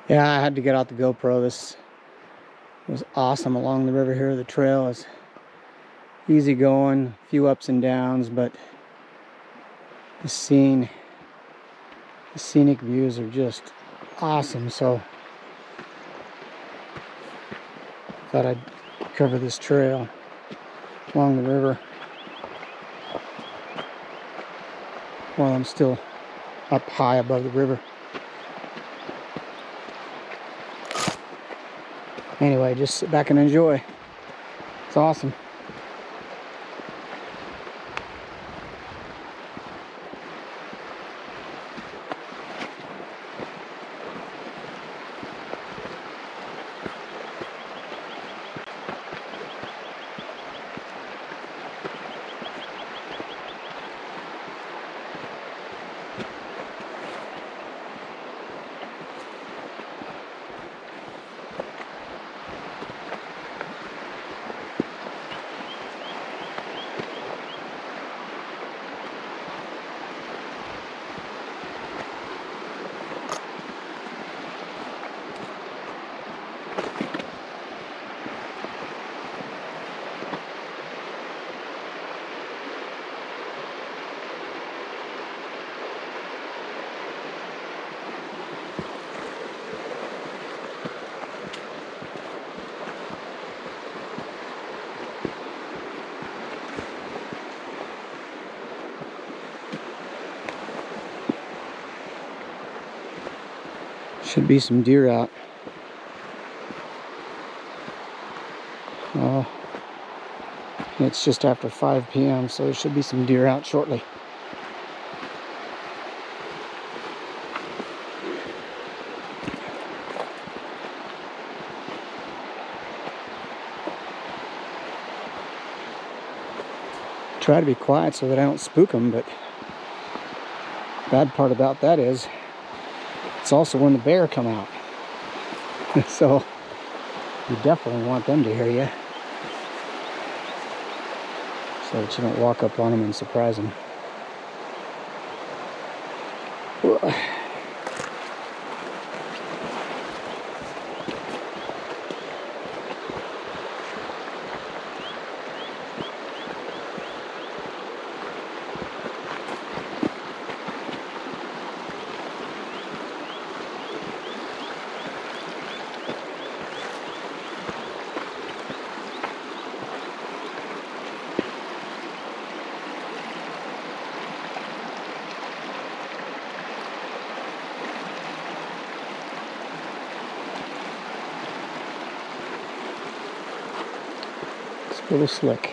Yeah, I had to get out the GoPro. This was awesome along the river here. The trail is easy going, a few ups and downs, but the scenic views are just awesome. So thought I'd cover this trail along the river while I'm still up high above the river. Anyway, just sit back and enjoy. It's awesome. Should be some deer out. Oh, it's just after 5 p.m., so there should be some deer out shortly. Try to be quiet so that I don't spook them, but bad part about that is it's also when the bear come out. So you definitely want them to hear you so that you don't walk up on them and surprise them. A little slick.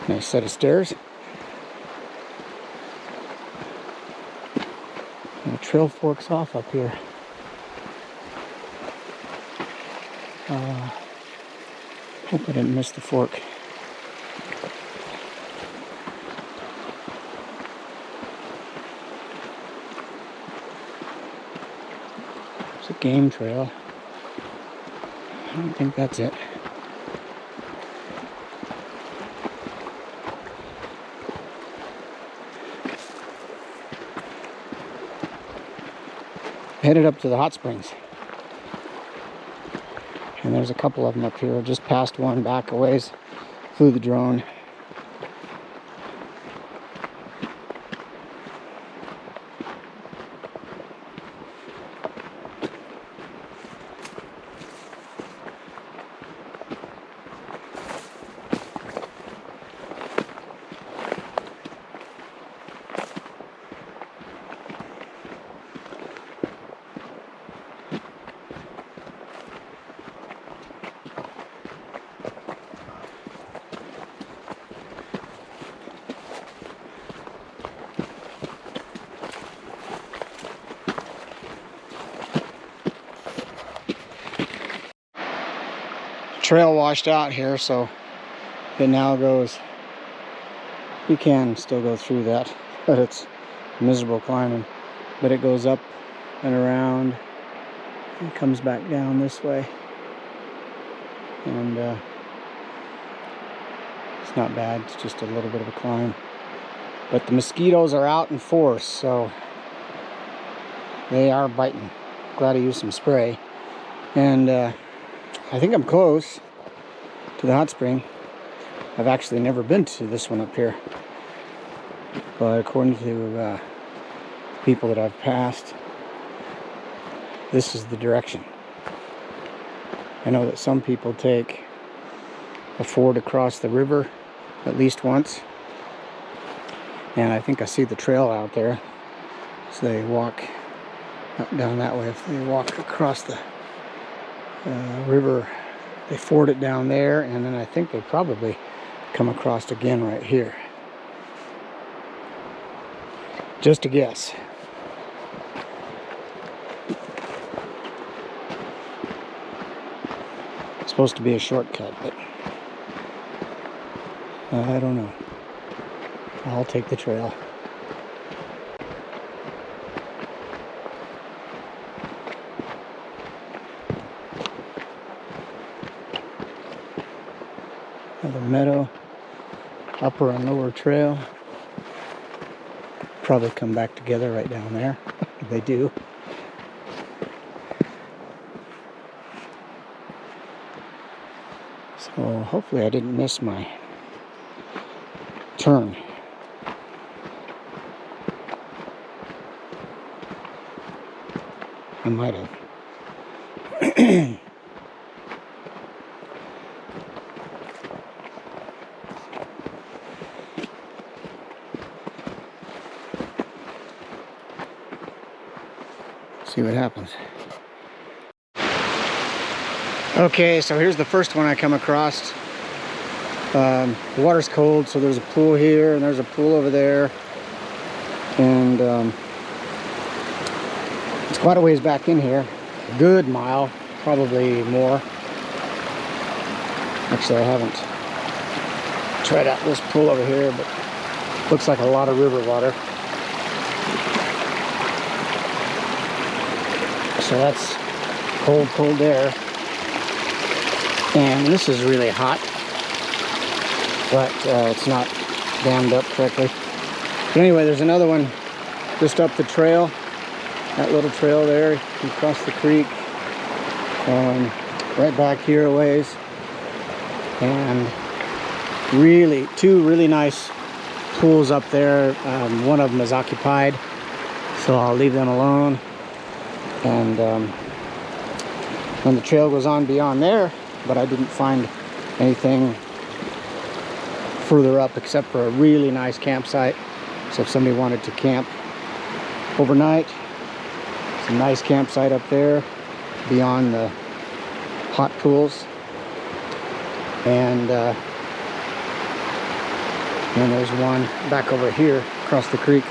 Nice set of stairs. And the trail forks off up here. Hope I didn't miss the fork. It's a game trail. I don't think that's it. Headed up to the hot springs. And there's a couple of them up here. Just passed one back a ways. Flew the drone. trail washed out here, so it now goes, you can still go through that, but it's miserable climbing. But it goes up and around and comes back down this way. And it's not bad, it's just a little bit of a climb. But the mosquitoes are out in force, so they are biting. Glad I used some spray. And I think I'm close to the hot spring. I've actually never been to this one up here, but according to people that I've passed, this is the direction. I know that some people take a ford across the river at least once, and I think I see the trail out there, so they walk up down that way. If they walk across the river, they ford it down there, and then I think they probably come across again right here. Just a guess. It's supposed to be a shortcut, but I don't know. I'll take the trail. Another meadow, upper and lower trail. Probably come back together right down there. They do. So hopefully I didn't miss my turn. I might have. See what happens. Okay, so here's the first one I come across. The water's cold, so there's a pool here and there's a pool over there, and it's quite a ways back in here. A good mile, probably more. Actually, I haven't tried out this pool over here, but looks like a lot of river water. So that's cold, cold air. And this is really hot, but it's not dammed up correctly. But anyway, there's another one just up the trail. That little trail there, you cross the creek, right back here a ways. And really, two really nice pools up there. One of them is occupied, so I'll leave them alone. And when the trail goes on beyond there, but I didn't find anything further up except for a really nice campsite. So if somebody wanted to camp overnight, it's a nice campsite up there beyond the hot pools. And then there's one back over here across the creek,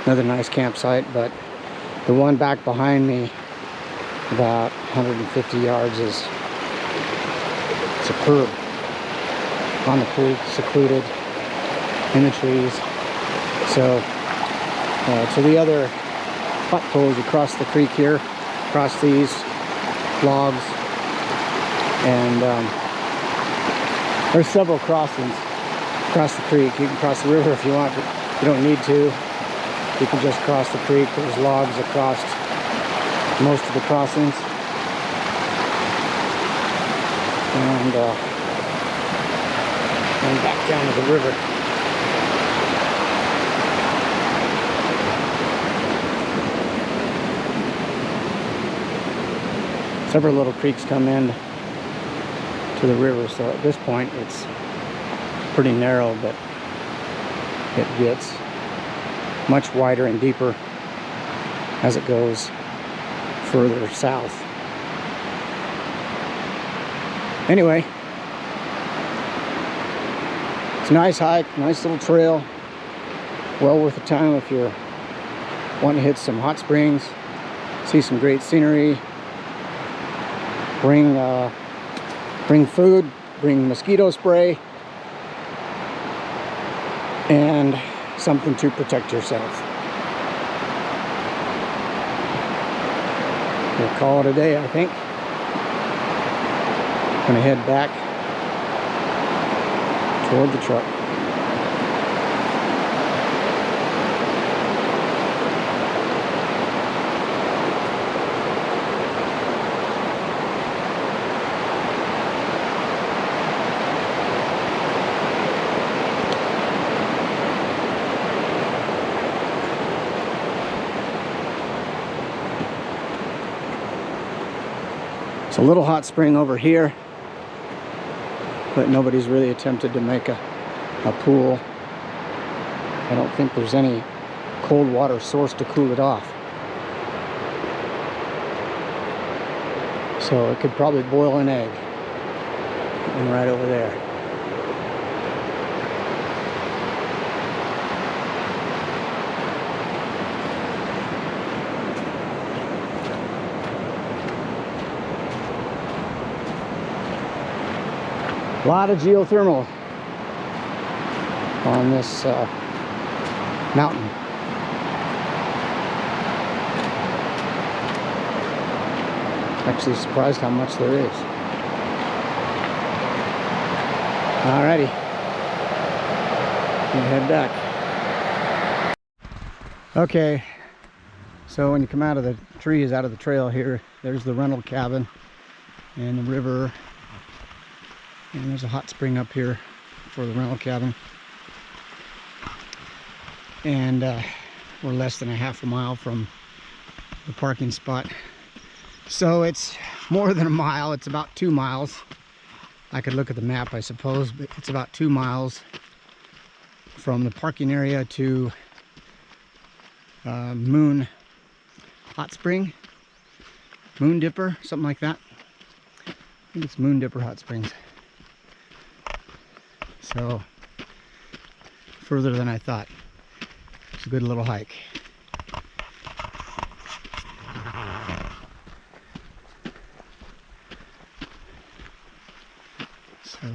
another nice campsite. But the one back behind me, about 150 yards, is superb. On the creek, secluded in the trees. So to the other hot pools across the creek here, across these logs, and there's several crossings across the creek. You can cross the river if you want, but you don't need to. You can just cross the creek. There's logs across most of the crossings. And back down to the river. Several little creeks come in to the river, so at this point it's pretty narrow, but it gets much wider and deeper as it goes further south. Anyway, it's a nice hike, nice little trail, well worth the time if you're wanting to hit some hot springs, see some great scenery. Bring Bring food, bring mosquito spray, and something to protect yourself. We'll call it a day, I think. Gonna head back toward the truck. It's a little hot spring over here, but nobody's really attempted to make a pool. I don't think there's any cold water source to cool it off. So it could probably boil an egg. And right over there. A lot of geothermal on this mountain. Actually surprised how much there is. Alrighty, gonna head back. Okay, so when you come out of the trees, out of the trail here, there's the rental cabin and the river. And there's a hot spring up here for the rental cabin. And we're less than a half a mile from the parking spot. So it's more than a mile, it's about 2 miles. I could look at the map, I suppose, but it's about 2 miles from the parking area to Moon Hot Spring, Moon Dipper, something like that. I think it's Moon Dipper Hot Springs. So, further than I thought. It's a good little hike. So